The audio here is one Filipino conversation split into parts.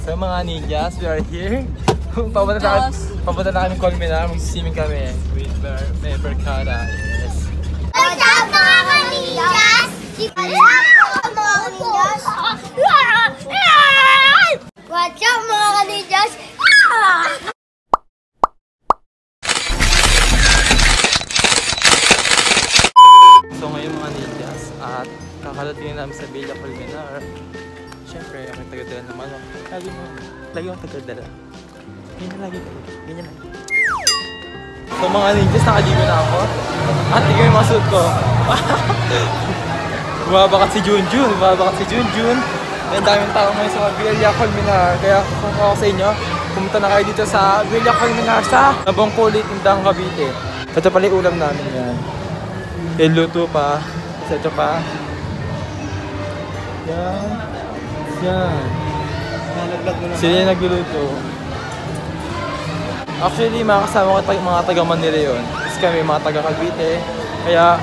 So mga ninjas, we are here. Papunta na kami Colmenar, mag-swimming kami with Mercada. Yes. What's up mga ninjas? What's up mga ninjas? So ngayon mga ninjas, at kakarating namin sa Villa Colmenar. Siyempre, may tagadala naman ako. Lagi mo tagadala. Ganyan lagi. So mga ninjas, nakaligo na ako. At tignan yung mga suit ko. Bumabakat si Junjun. May daming tao ngayon sa Villa Colmenar. Kaya kung ako sa inyo, pumunta na kayo dito sa Villa Colmenar sa Nabangkulit, Indang, Cavite. Ito pala yung ulam namin yan. Yung luto pa. Ito pa. Yan. Sila yung nagluluto. Actually, mga kasama ko mga taga Manila yun. Kasi kami mga taga Cavite. Kaya,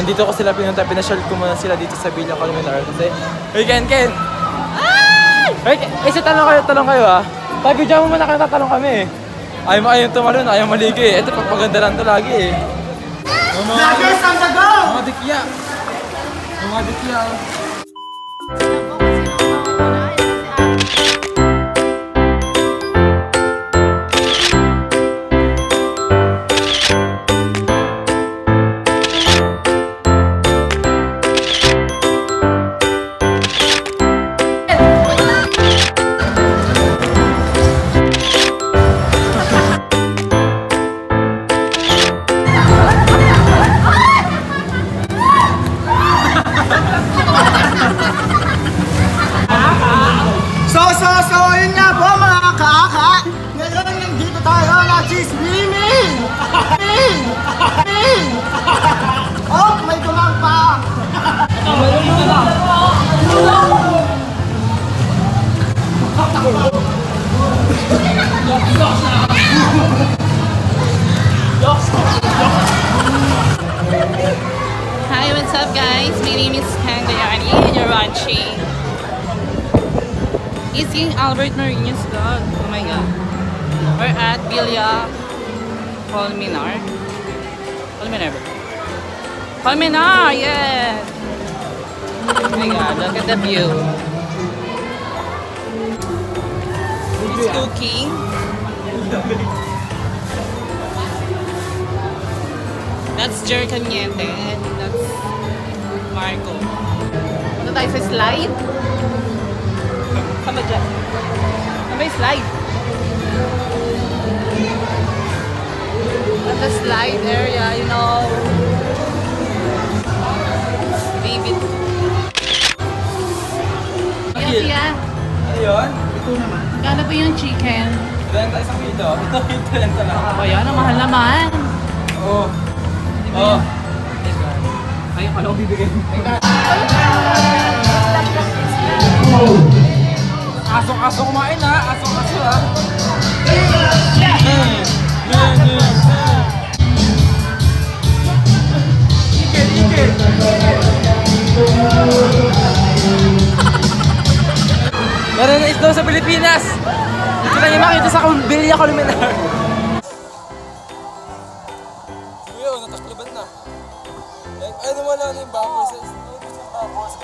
dito ko sila pinunta. Pinasyal ko muna sila dito sa Villa Colmenar. Kasi, hey Ken! Hey, isa talong kayo ah. Tabi dyan mo muna kayo, tatalong kami. Ayaw tumalon, ayaw maligi. Ito, pagpaganda lang ito lagi eh. Vloggers on the go! Mga dikya. So, yun nga po mga kaka. Ngayon nandito tayo nag-swimming. Oh, may gumampa. Hi, what's up guys? My name is Kandayani and you're watching It's King Albert Marinos vlog. Oh my god. We're at Villa Colmenar. Colmenar, yes! Oh my god, look at the view. It's cooking. That's Jer Cañete and that's Marco. Ito tayo sa slide. Sama dyan. May slide. At the slide area, you know. David. Yeah. Ano yun? Ito naman. Gano po yung chicken? 30 isang kilo. Ito yung 30 lang. O yan, ang mahal naman. Oo. Oo. Ayun, ano ko bibigyan? Aso kumain ha. Aso ha. Ikil. Meron na isdaw sa Pilipinas. Ito na yung makita sa Villa Colmenar. Kuya, natakliban na. Ay, nawala na yung bubbles. Hindi pa yung bubbles.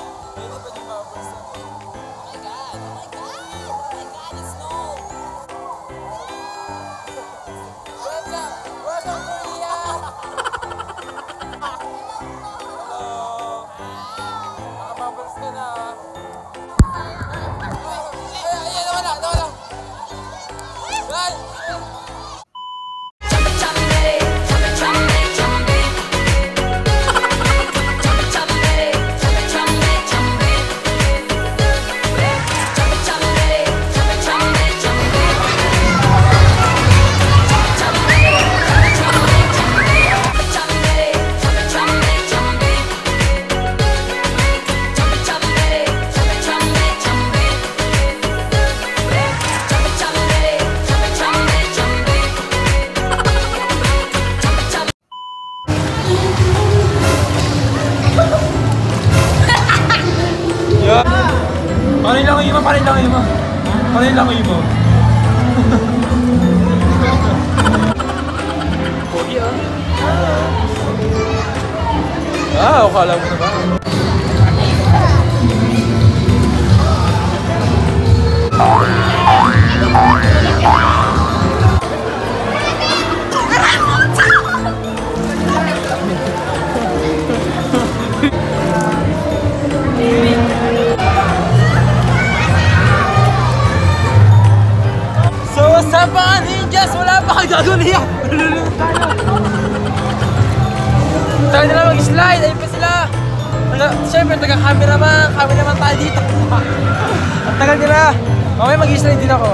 langoy mo? Ano yung langoy mo? Pogi oh. Akala mo na ba? So what's up mga ninjas? Wala pa kayo gagawin yan! Nalulunod tayo! Tayo nila mag-slide! Ayun pa sila! Siyempre, taga-cameraman tayo dito! Ang tagal nila! Mamaya mag-slide din ako!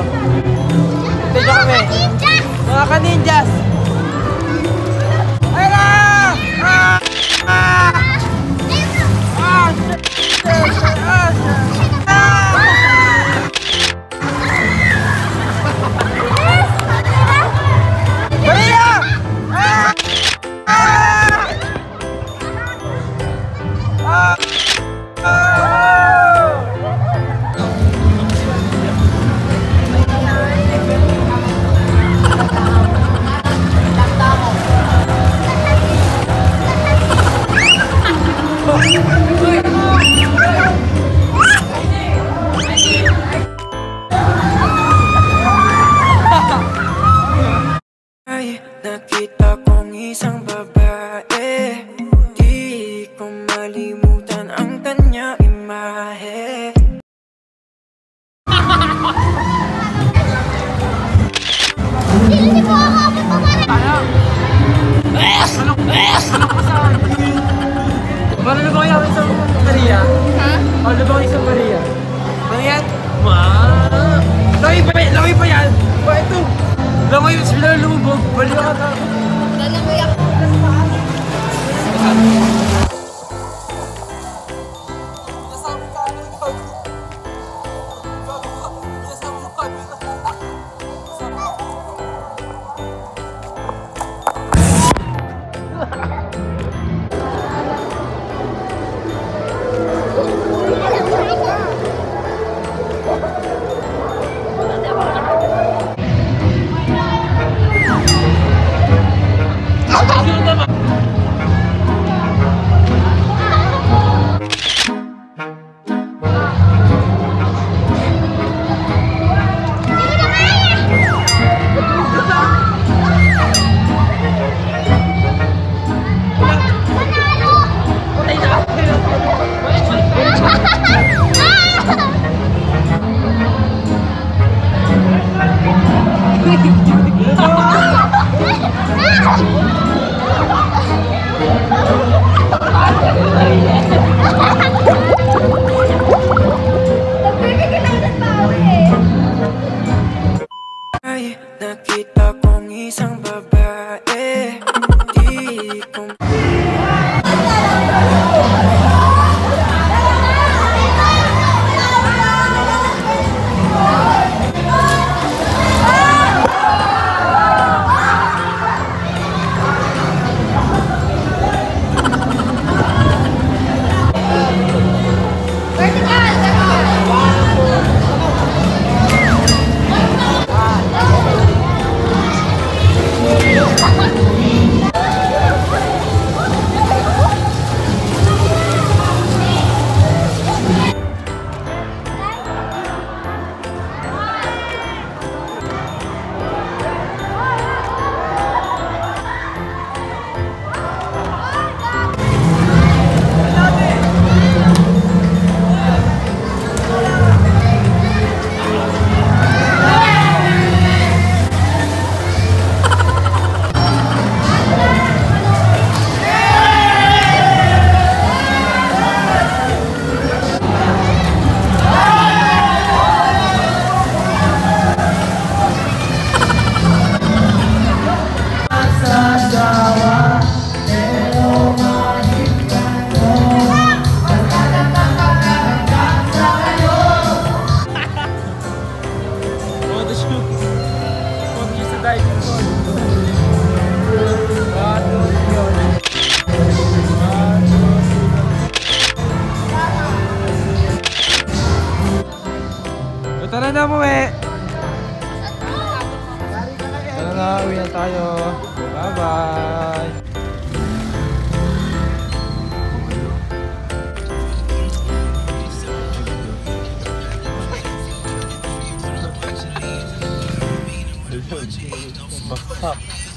Tayo kami! Mga ka-ninjas! Ayun na! Nakita kong isang babae, di ko malimutan ang kanya imahe. Hindi po ako pumarap. Paano na ba kayo sa Maria? Ha? Paano ba kayo sa Maria? Ano yan? Langoy pa yan! Ba ito? Langoy yun sila lumubog. Baliw ka na. Langoy ako. Tara na, umuwi! Tara na, uwi na tayo. Bye-bye! Baksak.